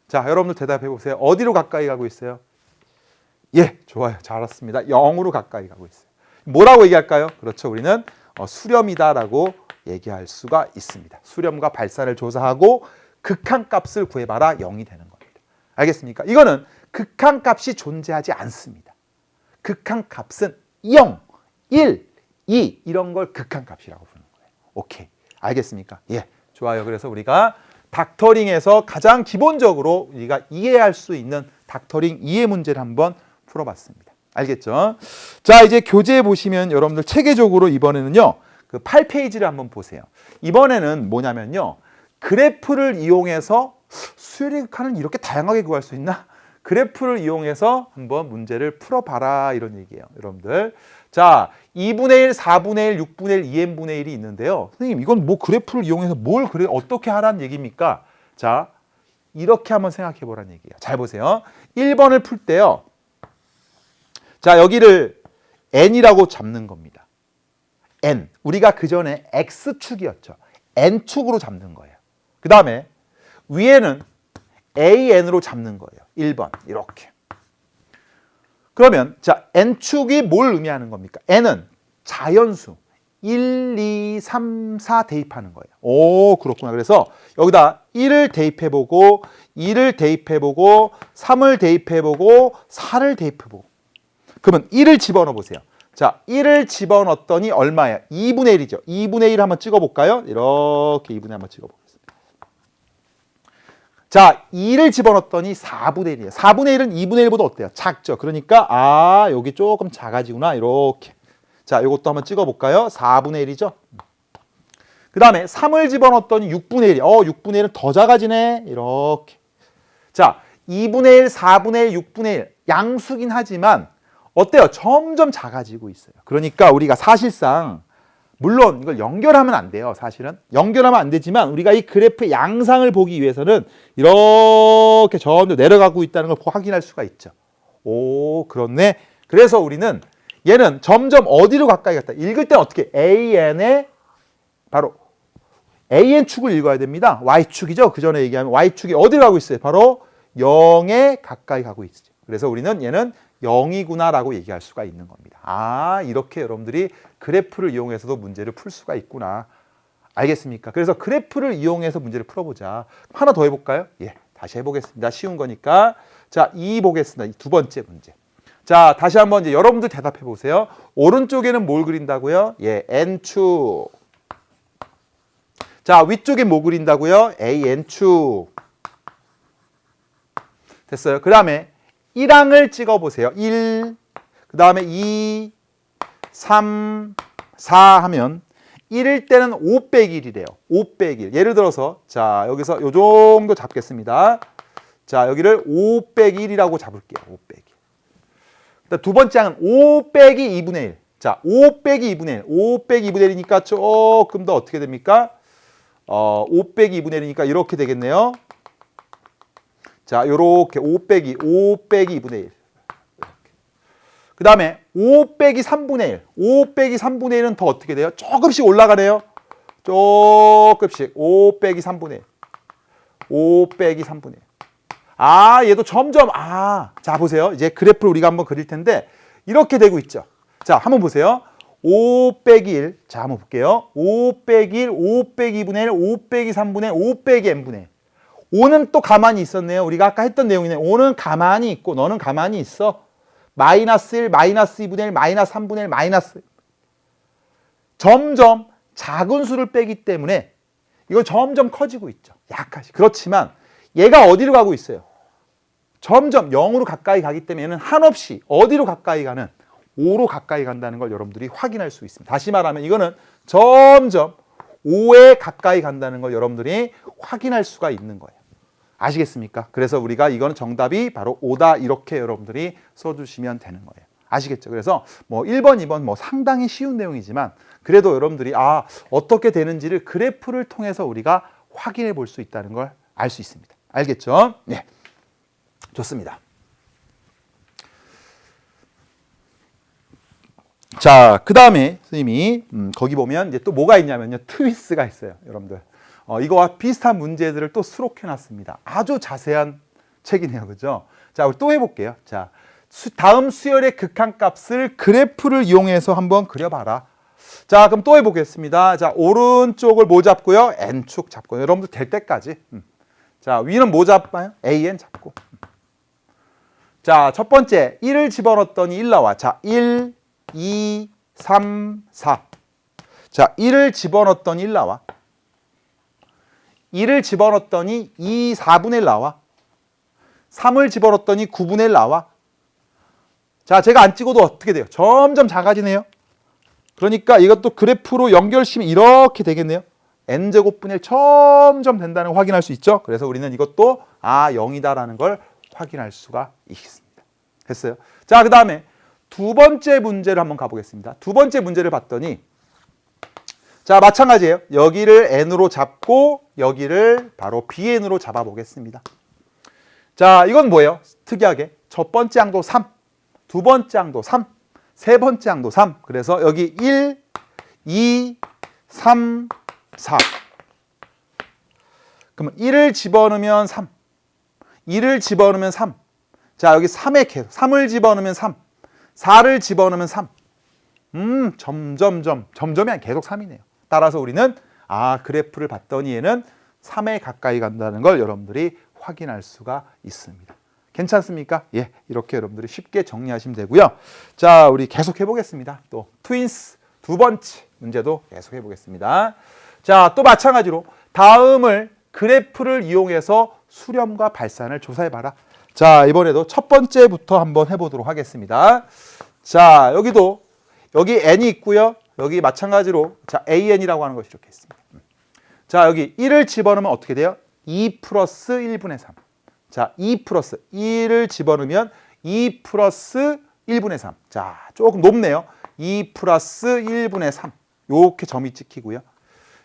자, 여러분들 대답해 보세요. 어디로 가까이 가고 있어요? 예, 좋아요. 잘 알았습니다. 0으로 가까이 가고 있어요. 뭐라고 얘기할까요? 그렇죠. 우리는 수렴이다라고 얘기할 수가 있습니다. 수렴과 발산을 조사하고 극한값을 구해봐라 0이 되는 겁니다. 알겠습니까? 이거는 극한값이 존재하지 않습니다. 극한값은 0, 1, 2 이런 걸 극한값이라고 부르는 거예요. 오케이. 알겠습니까? 예. 좋아요. 그래서 우리가 닥터링에서 가장 기본적으로 우리가 이해할 수 있는 닥터링 이해 문제를 한번 풀어봤습니다. 알겠죠? 자, 이제 교재 보시면 여러분들 체계적으로 이번에는요. 그 8페이지를 한번 보세요. 이번에는 뭐냐면요. 그래프를 이용해서 수열의 극한을 이렇게 다양하게 구할 수 있나? 그래프를 이용해서 한번 문제를 풀어봐라 이런 얘기예요. 여러분들. 자, 2분의 1, 4분의 1, 6분의 1, 2n분의 1이 있는데요. 선생님 이건 뭐 그래프를 이용해서 뭘 그래 어떻게 하라는 얘기입니까? 자, 이렇게 한번 생각해 보라는 얘기예요. 잘 보세요. 1번을 풀 때요. 자, 여기를 n이라고 잡는 겁니다. n. 우리가 그 전에 x축이었죠. n축으로 잡는 거예요. 그 다음에 위에는 an으로 잡는 거예요. 1번 이렇게. 그러면 자 n축이 뭘 의미하는 겁니까? n은 자연수 1, 2, 3, 4 대입하는 거예요. 오 그렇구나. 그래서 여기다 1을 대입해보고 2를 대입해보고 3을 대입해보고 4를 대입해보고 그러면 1을 집어넣어 보세요. 자 1을 집어넣었더니 얼마예요? 2분의 1이죠. 2분의 1 한번 찍어볼까요? 이렇게 2분의 1 한번 찍어보겠습니다. 자 2를 집어넣었더니 4분의 1이에요. 4분의 1은 2분의 1보다 어때요? 작죠. 그러니까 여기 조금 작아지구나. 이렇게. 자 이것도 한번 찍어볼까요? 4분의 1이죠. 그 다음에 3을 집어넣었더니 6분의 1. 6분의 1은 더 작아지네. 이렇게. 자 2분의 1, 4분의 1, 6분의 1 양수긴 하지만 어때요? 점점 작아지고 있어요. 그러니까 우리가 사실상 물론 이걸 연결하면 안 돼요. 사실은 연결하면 안 되지만 우리가 이 그래프의 양상을 보기 위해서는 이렇게 점점 내려가고 있다는 걸 확인할 수가 있죠. 오 그렇네. 그래서 우리는 얘는 점점 어디로 가까이 갔다. 읽을 때는 어떻게? AN의 바로 AN축을 읽어야 됩니다. Y축이죠. 그 전에 얘기하면 Y축이 어디로 가고 있어요? 바로 0에 가까이 가고 있죠. 그래서 우리는 얘는 0이구나라고 얘기할 수가 있는 겁니다. 이렇게 여러분들이 그래프를 이용해서도 문제를 풀 수가 있구나. 알겠습니까? 그래서 그래프를 이용해서 문제를 풀어보자. 하나 더 해볼까요? 예, 다시 해보겠습니다. 쉬운 거니까. 자, 2 보겠습니다. 두 번째 문제. 자, 다시 한번 이제 여러분들 대답해 보세요. 오른쪽에는 뭘 그린다고요? 예, N축. 자, 위쪽에 뭐 그린다고요? AN축. 됐어요. 그 다음에 1항을 찍어보세요. 1, 그 다음에 2, 3, 4 하면 1일 때는 5 빼기 1이래요. 5 빼기 1. 예를 들어서 자 여기서 요 정도 잡겠습니다. 자 여기를 5 빼기 1이라고 잡을게요. 5 빼기 1. 두 번째 항은 5 빼기 2분의 1. 자 5 빼기 2분의 1. 5 빼기 2분의 1이니까 조금 더 어떻게 됩니까? 5 빼기 2분의 1이니까 이렇게 되겠네요. 자, 요렇게 5 빼기 2분의 1. 그 다음에 5 빼기 3분의 1. 5 빼기 3분의 1은 더 어떻게 돼요? 조금씩 올라가네요. 조금씩. 5 빼기 3분의 1. 5 빼기 3분의 1. 얘도 점점, 자, 보세요. 이제 그래프를 우리가 한번 그릴 텐데, 이렇게 되고 있죠. 자, 한번 보세요. 5 빼기 1. 자, 한번 볼게요. 5 빼기 1, 5 빼기 2분의 1, 5 빼기 3분의 1, 5 빼기 n분의 1. 5는 또 가만히 있었네요. 우리가 아까 했던 내용이네. 5는 가만히 있고 너는 가만히 있어. 마이너스 1, 마이너스 2분의 1, 마이너스 3분의 1, 마이너스. 점점 작은 수를 빼기 때문에 이건 점점 커지고 있죠. 약하지. 그렇지만 얘가 어디로 가고 있어요? 점점 0으로 가까이 가기 때문에 얘는 한없이 어디로 가까이 가는 5로 가까이 간다는 걸 여러분들이 확인할 수 있습니다. 다시 말하면 이거는 점점 5에 가까이 간다는 걸 여러분들이 확인할 수가 있는 거예요. 아시겠습니까? 그래서 우리가 이거는 정답이 바로 5다 이렇게 여러분들이 써주시면 되는 거예요. 아시겠죠? 그래서 뭐 1번, 2번 뭐 상당히 쉬운 내용이지만 그래도 여러분들이 어떻게 되는지를 그래프를 통해서 우리가 확인해 볼 수 있다는 걸 알 수 있습니다. 알겠죠? 네, 좋습니다. 자, 그 다음에 선생님이 거기 보면 이제 또 뭐가 있냐면요. 트위스가 있어요. 여러분들. 이거와 비슷한 문제들을 또 수록해 놨습니다. 아주 자세한 책이네요. 그죠? 자, 우리 또 해볼게요. 자, 다음 수열의 극한값을 그래프를 이용해서 한번 그려봐라. 자, 그럼 또 해보겠습니다. 자, 오른쪽을 뭐 잡고요? n축 잡고요. 여러분들 될 때까지. 자, 위는 뭐 잡아요? an 잡고. 자, 첫 번째 1을 집어넣었더니 1 나와. 자, 1, 2, 3, 4. 자, 1을 집어넣었더니 1 나와. 1을 집어넣었더니 2, 4분의 1 나와. 3을 집어넣었더니 9분의 1 나와. 자, 제가 안 찍어도 어떻게 돼요? 점점 작아지네요. 그러니까 이것도 그래프로 연결시면 이렇게 되겠네요. n제곱분의 1 점점 된다는 걸 확인할 수 있죠. 그래서 우리는 이것도 0이다라는 걸 확인할 수가 있습니다. 됐어요? 자, 그 다음에 두 번째 문제를 한번 가보겠습니다. 두 번째 문제를 봤더니 자, 마찬가지예요. 여기를 n으로 잡고 여기를 바로 bn으로 잡아보겠습니다. 자, 이건 뭐예요? 특이하게 첫 번째 항도 3, 두 번째 항도 3, 세 번째 항도 3. 그래서 여기 1, 2, 3, 4. 그러면 1을 집어넣으면 3, 2를 집어넣으면 3. 자, 여기 3에 계속 3을 집어넣으면 3, 4를 집어넣으면 3. 점점이 아니라 계속 3이네요. 따라서 우리는 그래프를 봤더니 얘는 3에 가까이 간다는 걸 여러분들이 확인할 수가 있습니다. 괜찮습니까? 예, 이렇게 여러분들이 쉽게 정리하시면 되고요. 자, 우리 계속 해보겠습니다. 또 트윈스 두 번째 문제도 계속 해보겠습니다. 자, 또 마찬가지로 다음을 그래프를 이용해서 수렴과 발산을 조사해봐라. 자, 이번에도 첫 번째부터 한번 해보도록 하겠습니다. 자, 여기 n이 있고요. 여기 마찬가지로 자, an이라고 하는 것이 이렇게 있습니다. 자, 여기 1을 집어넣으면 어떻게 돼요? 2 플러스 1분의 3. 자, 2 플러스 1을 집어넣으면 2 플러스 1분의 3. 자, 조금 높네요. 2 플러스 1분의 3. 이렇게 점이 찍히고요.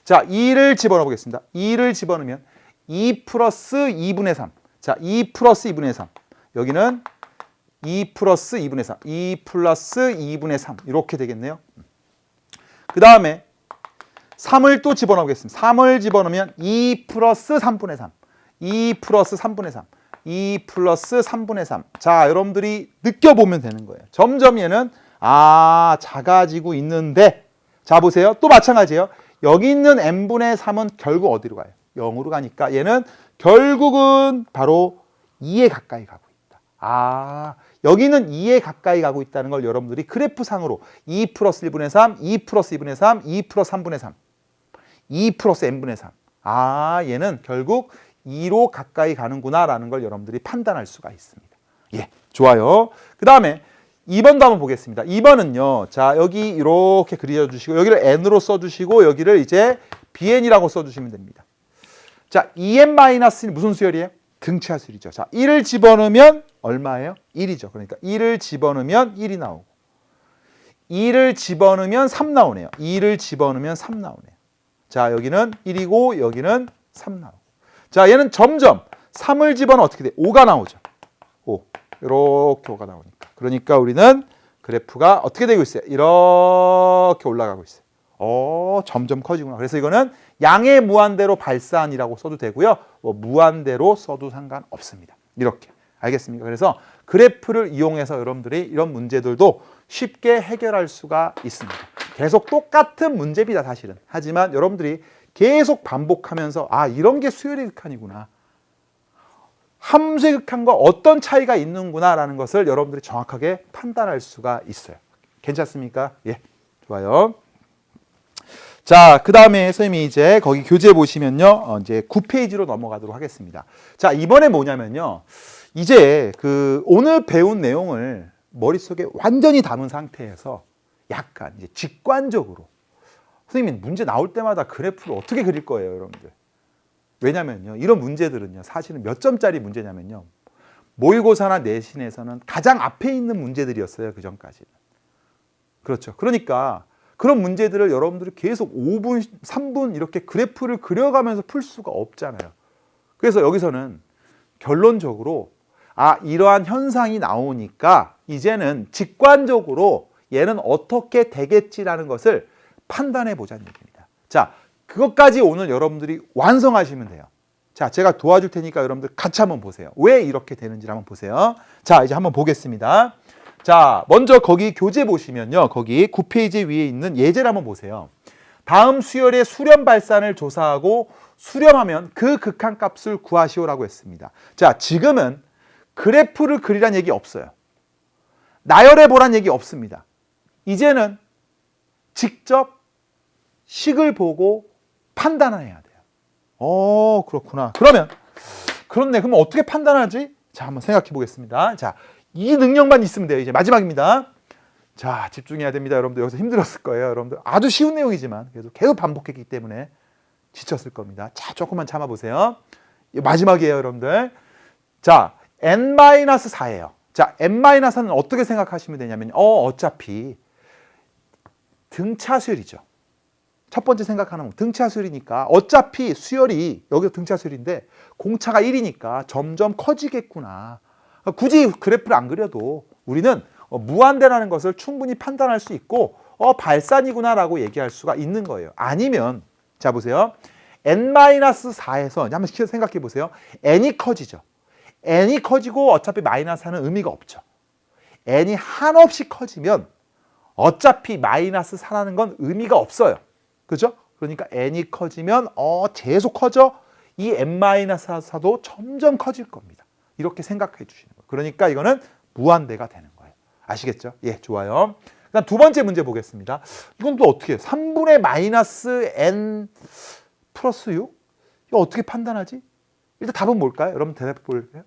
자, 2를 집어넣어 보겠습니다. 2를 집어넣으면 2 플러스 2분의 3. 자, 2 플러스 2분의 3. 여기는 2 플러스 2분의 3. 2 플러스 2분의 3. 이렇게 되겠네요. 그 다음에 3을 또 집어넣겠습니다. 3을 집어넣으면 2 플러스 3분의 3. 2 플러스 3분의 3. 2 플러스 3분의 3. 자, 여러분들이 느껴보면 되는 거예요. 점점 얘는 작아지고 있는데 자, 보세요. 또 마찬가지예요. 여기 있는 n분의 3은 결국 어디로 가요? 0으로 가니까 얘는 결국은 바로 2에 가까이 가고 있다. 여기는 2에 가까이 가고 있다는 걸 여러분들이 그래프상으로 2 플러스 1분의 3, 2 플러스 2분의 3, 2 플러스 3분의 3, 2 플러스 n분의 3. 얘는 결국 2로 가까이 가는구나라는 걸 여러분들이 판단할 수가 있습니다. 예, 좋아요. 그 다음에 2번도 한번 보겠습니다. 2번은요. 자, 여기 이렇게 그려주시고 여기를 n으로 써주시고 여기를 이제 bn이라고 써주시면 됩니다. 자, 2n-는 무슨 수열이에요? 등차 수열이죠. 자, 1을 집어넣으면 얼마예요? 1이죠. 그러니까 1을 집어넣으면 1이 나오고 2를 집어넣으면 3 나오네요. 2를 집어넣으면 3 나오네요. 자, 여기는 1이고 여기는 3 나오고. 자, 얘는 점점 3을 집어넣으면 어떻게 돼? 5가 나오죠. 5. 이렇게 5가 나오니까. 그러니까 우리는 그래프가 어떻게 되고 있어요? 이렇게 올라가고 있어요. 점점 커지구나. 그래서 이거는 양의 무한대로 발산이라고 써도 되고요. 무한대로 써도 상관없습니다. 이렇게. 알겠습니까? 그래서 그래프를 이용해서 여러분들이 이런 문제들도 쉽게 해결할 수가 있습니다. 계속 똑같은 문제입니다, 사실은. 하지만 여러분들이 계속 반복하면서 이런 게 수열의 극한이구나. 함수의 극한과 어떤 차이가 있는구나라는 것을 여러분들이 정확하게 판단할 수가 있어요. 괜찮습니까? 예, 좋아요. 자, 그 다음에 선생님이 이제 거기 교재 보시면요. 이제 9페이지로 넘어가도록 하겠습니다. 자, 이번에 뭐냐면요. 이제 오늘 배운 내용을 머릿속에 완전히 담은 상태에서 약간 이제 직관적으로 선생님이 문제 나올 때마다 그래프를 어떻게 그릴 거예요, 여러분들. 왜냐면요. 이런 문제들은요. 사실은 몇 점짜리 문제냐면요. 모의고사나 내신에서는 가장 앞에 있는 문제들이었어요. 그 전까지는. 그렇죠. 그러니까 그런 문제들을 여러분들이 계속 5분, 3분 이렇게 그래프를 그려가면서 풀 수가 없잖아요. 그래서 여기서는 결론적으로 이러한 현상이 나오니까 이제는 직관적으로 얘는 어떻게 되겠지라는 것을 판단해 보자는 얘기입니다. 자, 그것까지 오늘 여러분들이 완성하시면 돼요. 자, 제가 도와줄 테니까 여러분들 같이 한번 보세요. 왜 이렇게 되는지 한번 보세요. 자, 이제 한번 보겠습니다. 자, 먼저 거기 교재 보시면요. 거기 9페이지 위에 있는 예제를 한번 보세요. 다음 수열의 수렴 발산을 조사하고 수렴하면 그 극한값을 구하시오라고 했습니다. 자, 지금은 그래프를 그리란 얘기 없어요. 나열해 보란 얘기 없습니다. 이제는 직접 식을 보고 판단해야 돼요. 그렇구나. 그렇네. 그럼 어떻게 판단하지? 자, 한번 생각해 보겠습니다. 자, 이 능력만 있으면 돼요. 이제 마지막입니다. 자, 집중해야 됩니다. 여러분들 여기서 힘들었을 거예요. 여러분들 아주 쉬운 내용이지만 그래도 계속 반복했기 때문에 지쳤을 겁니다. 자, 조금만 참아보세요. 마지막이에요, 여러분들. 자, n-4예요. 자, n-4는 어떻게 생각하시면 되냐면 어차피 등차수열이죠. 첫 번째 생각하는 건 등차수열이니까 어차피 수열이 여기가 등차수열인데 공차가 1이니까 점점 커지겠구나. 굳이 그래프를 안 그려도 우리는 무한대라는 것을 충분히 판단할 수 있고 발산이구나라고 얘기할 수가 있는 거예요. 아니면 자 보세요. n-4에서 한번 생각해 보세요. n이 커지죠. n이 커지고 어차피 마이너스는 의미가 없죠. n이 한없이 커지면 어차피 마이너스 4라는 건 의미가 없어요. 그죠? 그러니까 n이 커지면 계속 커져. 이 n-4도 점점 커질 겁니다. 이렇게 생각해 주시는 거예요. 그러니까 이거는 무한대가 되는 거예요. 아시겠죠? 예, 좋아요. 그다음 두 번째 문제 보겠습니다. 이건 또 어떻게 해요? 3분의 마이너스 n 플러스 6? 이거 어떻게 판단하지? 일단 답은 뭘까요? 여러분 대답해 볼까요?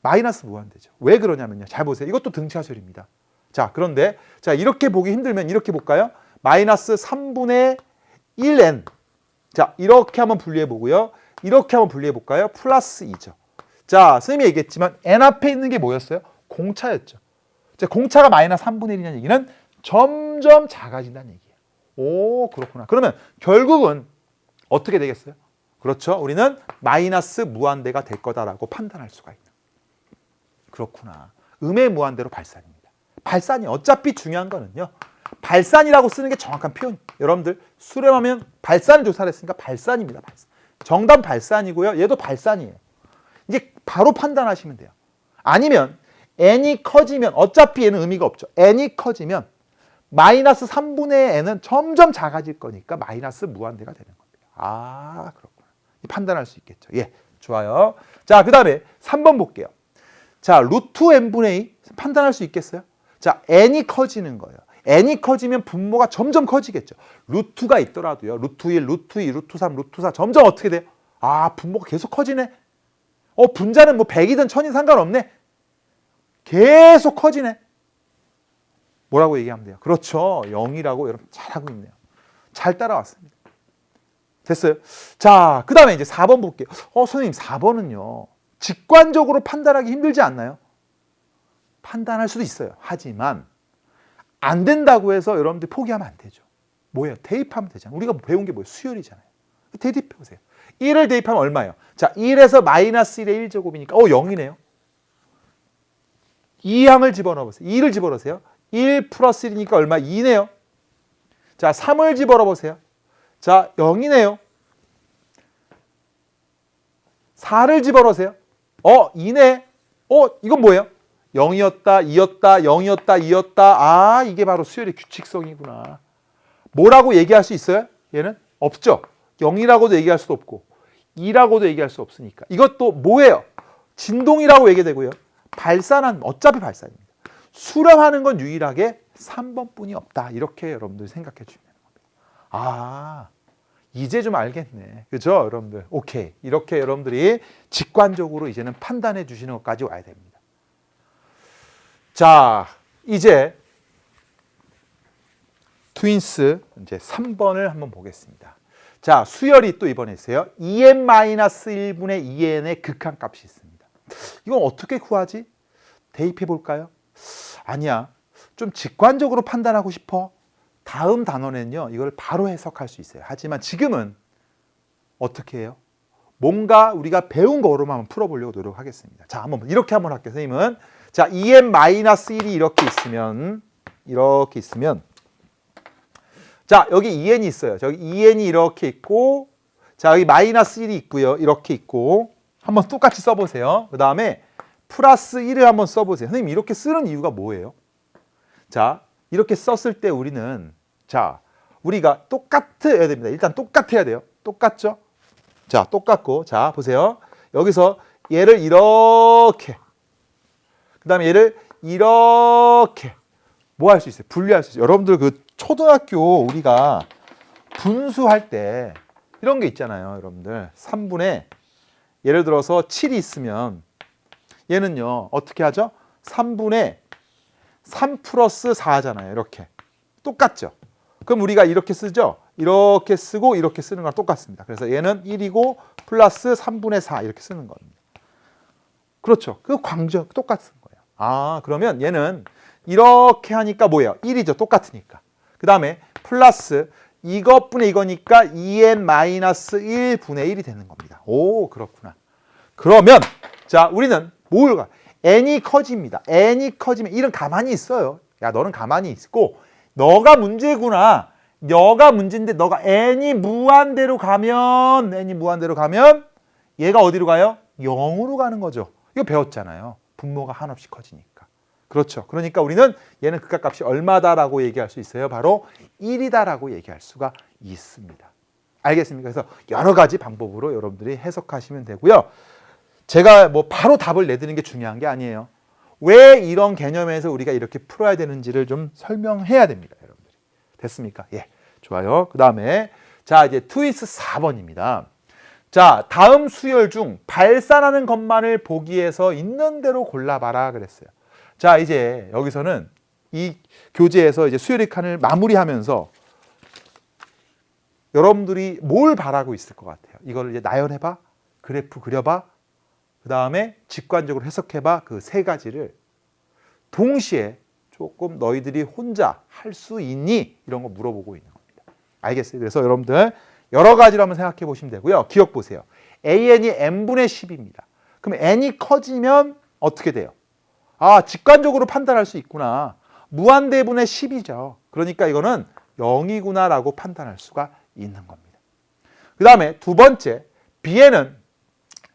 마이너스 무한대죠. 왜 그러냐면요. 잘 보세요. 이것도 등차수열입니다. 자, 그런데 자 이렇게 보기 힘들면 이렇게 볼까요? 마이너스 3분의 1n. 자, 이렇게 한번 분리해 보고요. 이렇게 한번 분리해 볼까요? 플러스 2죠. 자, 선생님이 얘기했지만 n 앞에 있는 게 뭐였어요? 공차였죠. 자, 공차가 마이너스 3분의 1이라는 얘기는 점점 작아진다는 얘기예요. 오, 그렇구나. 그러면 결국은 어떻게 되겠어요? 그렇죠. 우리는 마이너스 무한대가 될 거다라고 판단할 수가 있는. 그렇구나. 음의 무한대로 발산입니다. 발산이 어차피 중요한 거는요. 발산이라고 쓰는 게 정확한 표현. 여러분들 수렴하면 발산을 조사를 했으니까 발산입니다. 발산. 정답 발산이고요. 얘도 발산이에요. 이제 바로 판단하시면 돼요. 아니면 n이 커지면 어차피 얘는 의미가 없죠. n이 커지면 마이너스 3분의 n은 점점 작아질 거니까 마이너스 무한대가 되는 겁니다. 아, 그렇구나. 판단할 수 있겠죠. 예, 좋아요. 자, 그 다음에 3번 볼게요. 자, 루트 n분의 2 판단할 수 있겠어요? 자, n이 커지는 거예요. n이 커지면 분모가 점점 커지겠죠. 루트가 있더라도요. 루트 1, 루트 2, 루트 3, 루트 4 점점 어떻게 돼요? 아, 분모가 계속 커지네. 분자는 뭐 100이든 1000이든 상관없네. 계속 커지네. 뭐라고 얘기하면 돼요? 그렇죠. 0이라고 여러분 잘하고 있네요. 잘 따라왔습니다. 됐어요? 자, 그 다음에 이제 4번 볼게요. 선생님 4번은요. 직관적으로 판단하기 힘들지 않나요? 판단할 수도 있어요. 하지만 안 된다고 해서 여러분들이 포기하면 안 되죠. 뭐예요? 대입하면 되잖아요. 우리가 배운 게 뭐예요? 수열이잖아요. 대입해 보세요. 1을 대입하면 얼마예요? 자, 1에서 마이너스 1의 1제곱이니까 0이네요. 2항을 집어넣어 보세요. 2를 집어넣으세요. 1 플러스 1이니까 얼마? 2네요. 자, 3을 집어넣어 보세요. 자, 0이네요. 4를 집어넣으세요. 2네. 이건 뭐예요? 0이었다, 2였다, 0이었다, 2였다. 아, 이게 바로 수열의 규칙성이구나. 뭐라고 얘기할 수 있어요? 얘는 없죠. 0이라고도 얘기할 수도 없고 2라고도 얘기할 수 없으니까. 이것도 뭐예요? 진동이라고 얘기되고요. 발산은 어차피 발산입니다. 수렴하는 건 유일하게 3번뿐이 없다. 이렇게 여러분들 생각해 주시면 됩니다. 아, 이제 좀 알겠네. 그죠? 여러분들. 오케이. 이렇게 여러분들이 직관적으로 이제는 판단해 주시는 것까지 와야 됩니다. 자, 이제 트윈스 이제 3번을 한번 보겠습니다. 자, 수열이 또 이번에 있어요. 2n-1분의 2n의 극한값이 있습니다. 이건 어떻게 구하지? 대입해 볼까요? 아니야. 좀 직관적으로 판단하고 싶어. 다음 단원에는요. 이걸 바로 해석할 수 있어요. 하지만 지금은 어떻게 해요? 뭔가 우리가 배운 거로만 한번 풀어보려고 노력하겠습니다. 자, 이렇게 한번 할게요. 선생님은. 자, 2n-1이 이렇게 있으면 자, 여기 2n이 있어요. 저기 2n이 이렇게 있고 자, 여기 마이너스 1이 있고요. 이렇게 있고 한번 똑같이 써보세요. 그 다음에 플러스 1을 한번 써보세요. 선생님 이렇게 쓰는 이유가 뭐예요? 자, 이렇게 썼을 때 우리는 자, 우리가 똑같아야 됩니다. 일단 똑같아야 돼요. 똑같죠? 자, 똑같고 자, 보세요. 여기서 얘를 이렇게 그 다음에 얘를 이렇게 뭐 할 수 있어요? 분리할 수 있어요. 여러분들 그 초등학교 우리가 분수할 때 이런 게 있잖아요. 여러분들 3분의 예를 들어서 7이 있으면 얘는요 어떻게 하죠? 3분의 3 플러스 4잖아요. 이렇게 똑같죠? 그럼 우리가 이렇게 쓰죠? 이렇게 쓰고 이렇게 쓰는 거랑 똑같습니다. 그래서 얘는 1이고 플러스 3분의 4 이렇게 쓰는 겁니다. 그렇죠? 그 광적 똑같은 거예요. 아, 그러면 얘는 이렇게 하니까 뭐예요? 1이죠. 똑같으니까. 그 다음에 플러스 이것분의 이거니까 2n-1분의 1이 되는 겁니다. 오, 그렇구나. 그러면 자, 우리는 뭘 가? n이 커집니다. n이 커지면 1은 가만히 있어요. 야, 너는 가만히 있고 너가 문제구나. 너가 문제인데 너가 n이 무한대로 가면 얘가 어디로 가요? 0으로 가는 거죠. 이거 배웠잖아요. 분모가 한없이 커지니까. 그렇죠. 그러니까 우리는 얘는 극각값이 얼마다라고 얘기할 수 있어요. 바로 1이다라고 얘기할 수가 있습니다. 알겠습니까? 그래서 여러 가지 방법으로 여러분들이 해석하시면 되고요. 제가 뭐 바로 답을 내드리는 게 중요한 게 아니에요. 왜 이런 개념에서 우리가 이렇게 풀어야 되는지를 좀 설명해야 됩니다. 여러분들이. 됐습니까? 예. 좋아요. 그 다음에 자, 이제 트위스 4번입니다. 자, 다음 수열 중 발산하는 것만을 보기 위해서 있는 대로 골라봐라 그랬어요. 자, 이제 여기서는 이 교재에서 이제 수열의 칸을 마무리하면서 여러분들이 뭘 바라고 있을 것 같아요? 이거를 이제 나열해봐, 그래프 그려봐, 그 다음에 직관적으로 해석해봐. 그 세 가지를 동시에 조금 너희들이 혼자 할 수 있니? 이런 거 물어보고 있는 겁니다. 알겠어요? 그래서 여러분들 여러 가지로 한번 생각해 보시면 되고요. 기억 보세요. AN이 n분의 10입니다. 그럼 n이 커지면 어떻게 돼요? 아, 직관적으로 판단할 수 있구나. 무한대분의 10이죠. 그러니까 이거는 0이구나 라고 판단할 수가 있는 겁니다. 그 다음에 두 번째, B에는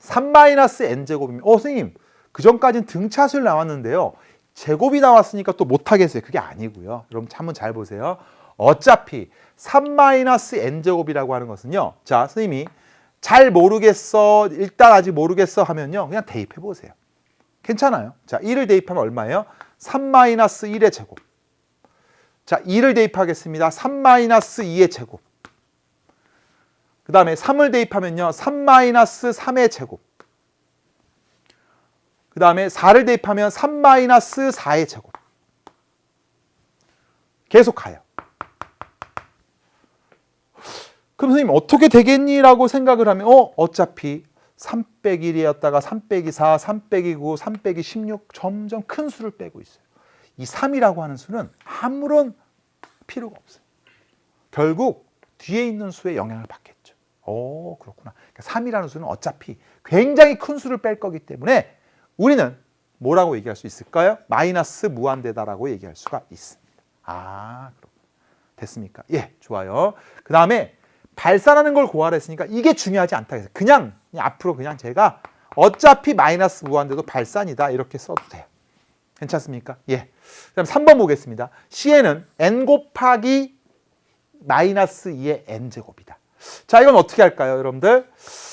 3-n제곱입니다. 선생님, 그 전까지는 등차수열 나왔는데요. 제곱이 나왔으니까 또 못하겠어요. 그게 아니고요. 여러분 한번 잘 보세요. 어차피 3-n제곱이라고 하는 것은요. 자, 선생님이 잘 모르겠어, 일단 아직 모르겠어 하면요. 그냥 대입해 보세요. 괜찮아요. 자, 1을 대입하면 얼마예요? 3-1의 제곱. 자, 2를 대입하겠습니다. 3-2의 제곱. 그 다음에 3을 대입하면요. 3-3의 제곱. 그 다음에 4를 대입하면 3-4의 제곱. 계속 가요. 그럼 선생님 어떻게 되겠니라고 생각을 하면 어차피 3-1이었다가 3-4, 3-9, 3-16 점점 큰 수를 빼고 있어요. 이 3이라고 하는 수는 아무런 필요가 없어요. 결국 뒤에 있는 수에 영향을 받겠죠. 그렇구나. 그러니까 3이라는 수는 어차피 굉장히 큰 수를 뺄 거기 때문에 우리는 뭐라고 얘기할 수 있을까요? 마이너스 무한대다라고 얘기할 수가 있습니다. 그렇구나. 됐습니까? 예, 좋아요. 그 다음에 발산하는 걸 고하라 했으니까 이게 중요하지 않다 해서 그냥 앞으로 그냥 제가 어차피 마이너스 무한대도 발산이다 이렇게 써도 돼요. 괜찮습니까? 예. 그다음 3번 보겠습니다. C에는 n 곱하기 마이너스 2의 n제곱이다. 자, 이건 어떻게 할까요, 여러분들?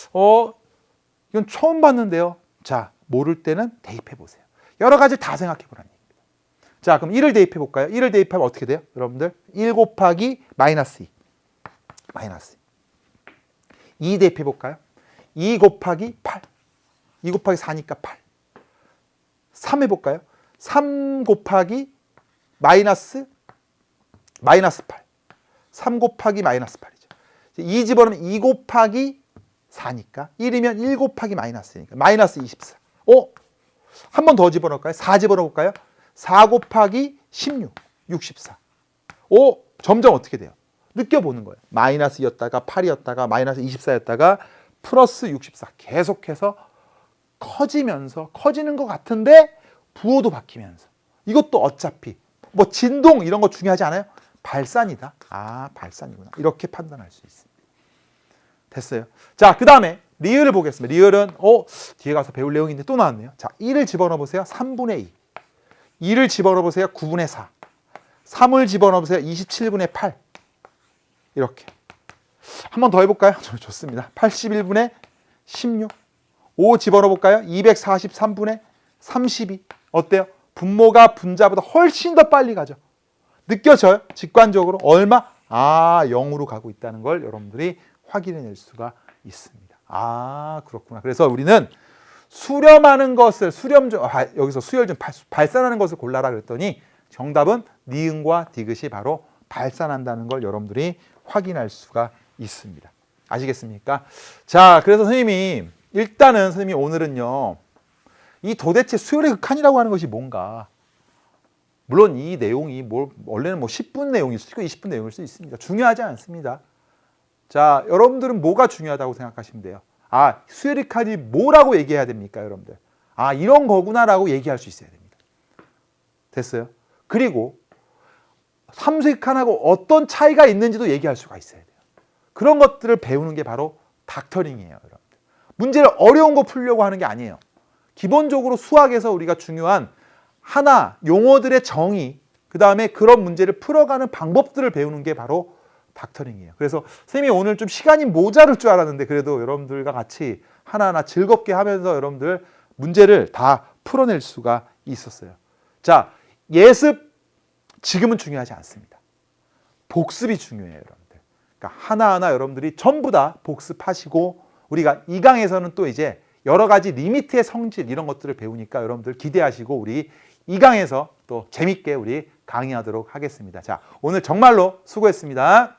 이건 처음 봤는데요. 자, 모를 때는 대입해 보세요. 여러 가지 다 생각해 보라는 얘기입니다. 자, 그럼 1을 대입해 볼까요? 1을 대입하면 어떻게 돼요, 여러분들? 1 곱하기 마이너스 2. 마이너스 2 대입해 볼까요? 2 곱하기 8. 2 곱하기 4니까 8. 3 해볼까요? 3 곱하기 마이너스 8. 3 곱하기 마이너스 8이죠. 2 집어넣으면 2 곱하기 4니까 1이면 1 곱하기 마이너스니까 마이너스 24. 한 번 더 집어넣을까요? 4 집어넣을까요? 4 곱하기 16. 64. 점점 어떻게 돼요? 느껴보는 거예요. 마이너스였다가 8이었다가 마이너스 24였다가 플러스 64. 계속해서 커지면서 커지는 것 같은데 부호도 바뀌면서 이것도 어차피 뭐 진동 이런 거 중요하지 않아요? 발산이다. 발산이구나. 이렇게 판단할 수 있습니다. 됐어요. 자, 그 다음에 리을을 보겠습니다. 리을은 뒤에 가서 배울 내용인데 또 나왔네요. 자, 1을 집어넣어 보세요. 3분의 2. 2를 집어넣어 보세요. 9분의 4. 3을 집어넣으세요. 27분의 8. 이렇게. 한 번 더 해볼까요? 좋습니다. 81분의 16. 5 집어넣어볼까요? 243분의 32. 어때요? 분모가 분자보다 훨씬 더 빨리 가죠. 느껴져요? 직관적으로. 얼마? 0으로 가고 있다는 걸 여러분들이 확인해낼 수가 있습니다. 그렇구나. 그래서 우리는 수렴하는 것을, 여기서 수열 좀 발산하는 것을 골라라 그랬더니 정답은 니은과 디귿이 바로 발산한다는 걸 여러분들이 확인할 수가 있습니다. 아시겠습니까? 자, 그래서 선생님이 일단은 선생님이 오늘은요, 이 도대체 수열의 극한이라고 하는 것이 뭔가, 물론 이 내용이 원래는 10분 내용일 수 있고 20분 내용일 수 있습니다. 중요하지 않습니다. 자, 여러분들은 뭐가 중요하다고 생각하시면 돼요? 수열의 극한이 뭐라고 얘기해야 됩니까, 여러분들? 이런 거구나라고 얘기할 수 있어야 됩니다. 됐어요? 그리고 삼수의 극한하고 어떤 차이가 있는지도 얘기할 수가 있어야 돼요. 그런 것들을 배우는 게 바로 닥터링이에요, 여러분들. 문제를 어려운 거 풀려고 하는 게 아니에요. 기본적으로 수학에서 우리가 중요한 용어들의 정의, 그 다음에 그런 문제를 풀어가는 방법들을 배우는 게 바로 닥터링이에요. 그래서 선생님이 오늘 좀 시간이 모자랄 줄 알았는데 그래도 여러분들과 같이 하나하나 즐겁게 하면서 여러분들 문제를 다 풀어낼 수가 있었어요. 자, 예습 지금은 중요하지 않습니다. 복습이 중요해요, 여러분들. 그러니까 하나하나 여러분들이 전부 다 복습하시고 우리가 2강에서는 또 이제 여러 가지 리미트의 성질 이런 것들을 배우니까 여러분들 기대하시고 우리 2강에서 또 재밌게 우리 강의하도록 하겠습니다. 자, 오늘 정말로 수고했습니다.